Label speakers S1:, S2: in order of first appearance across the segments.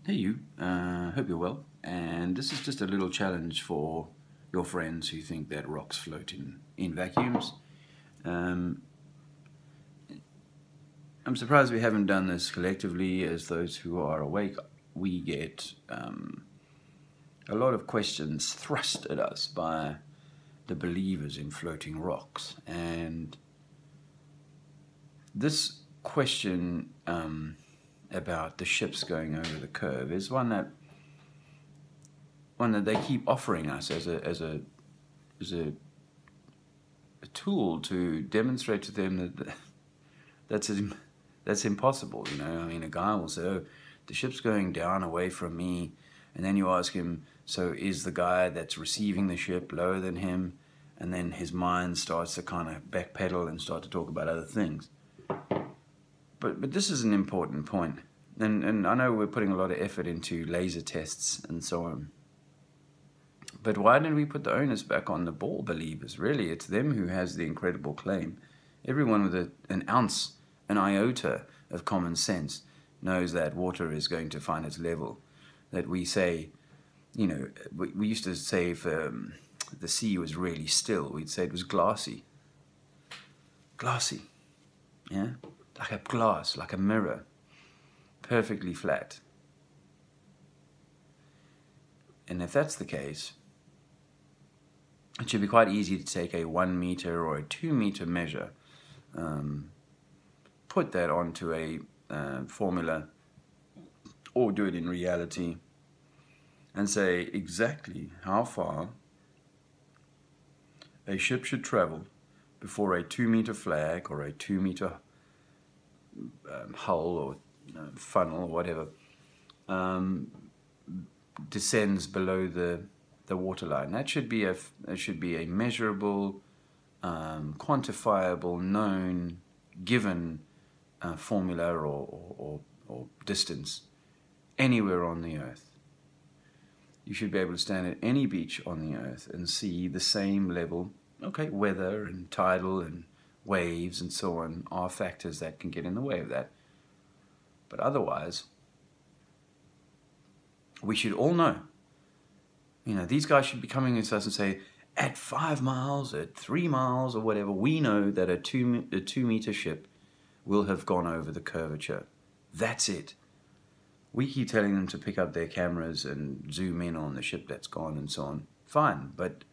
S1: Hey you, hope you're well, and this is just a little challenge for your friends who think that rocks float in vacuums. I'm surprised we haven't done this collectively. As those who are awake, we get a lot of questions thrust at us by the believers in floating rocks, and this question about the ships going over the curve is one that they keep offering us as a tool to demonstrate to them that that's impossible. You know, I mean, a guy will say, "Oh, the ship's going down away from me," and then you ask him, "So is the guy that's receiving the ship lower than him?" And then his mind starts to kind of backpedal and start to talk about other things. But this is an important point, and I know we're putting a lot of effort into laser tests and so on. But why didn't we put the onus back on the ball believers? Really, it's them who has the incredible claim. Everyone with an ounce, an iota of common sense knows that water is going to find its level. That we say, you know, we used to say if the sea was really still, we'd say it was glassy. Glassy, yeah? Like a glass, like a mirror, perfectly flat. And if that's the case, it should be quite easy to take a 1 meter or a 2 meter measure, put that onto a formula, or do it in reality, and say exactly how far a ship should travel before a 2 meter flag or a 2 meter hull or funnel or whatever descends below the waterline. That should be a measurable, quantifiable, known, given formula or distance anywhere on the earth. You should be able to stand at any beach on the earth and see the same level. Okay, weather and tidal and waves and so on are factors that can get in the way of that. But otherwise, we should all know. You know, these guys should be coming to us and say, at 5 miles, at 3 miles, or whatever, we know that a 2 meter ship will have gone over the curvature. That's it. We keep telling them to pick up their cameras and zoom in on the ship that's gone and so on. Fine, but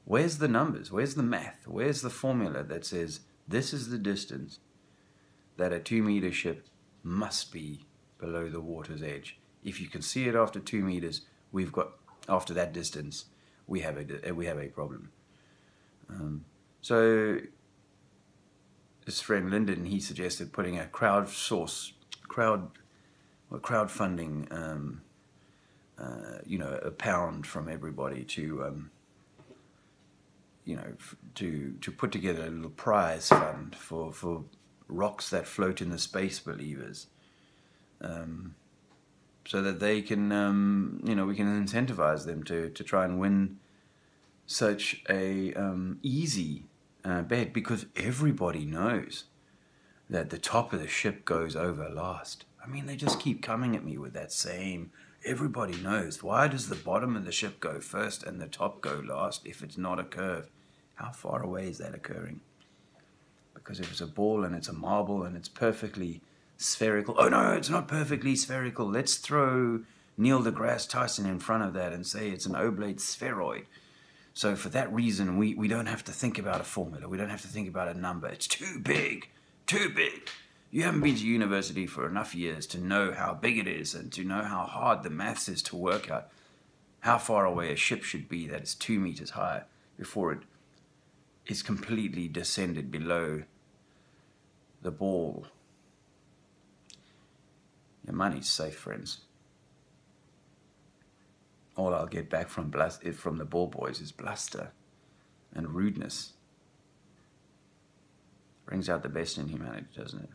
S1: where's the numbers? Where's the math? Where's the formula that says this is the distance that a 2 meter ship must be below the water's edge? If you can see it after 2 meters, we've got, after that distance, we have a problem. So this friend Lyndon, he suggested putting a crowdfunding, you know, £1 from everybody to to put together a little prize fund for rocks that float in the space believers, so that they can, we can incentivize them to try and win such a easy bet, because everybody knows that the top of the ship goes over last. I mean, they just keep coming at me with that same, everybody knows. Why does the bottom of the ship go first and the top go last if it's not a curve? How far away is that occurring? Because if it's a ball and it's a marble and it's perfectly spherical, oh no, it's not perfectly spherical. Let's throw Neil deGrasse Tyson in front of that and say it's an oblate spheroid. So for that reason, we don't have to think about a formula. We don't have to think about a number. It's too big, too big. You haven't been to university for enough years to know how big it is and to know how hard the maths is to work out how far away a ship should be that is 2 meters high before it is completely descended below the ball. Your money's safe, friends. All I'll get back from the ball boys is bluster and rudeness. Brings out the best in humanity, doesn't it?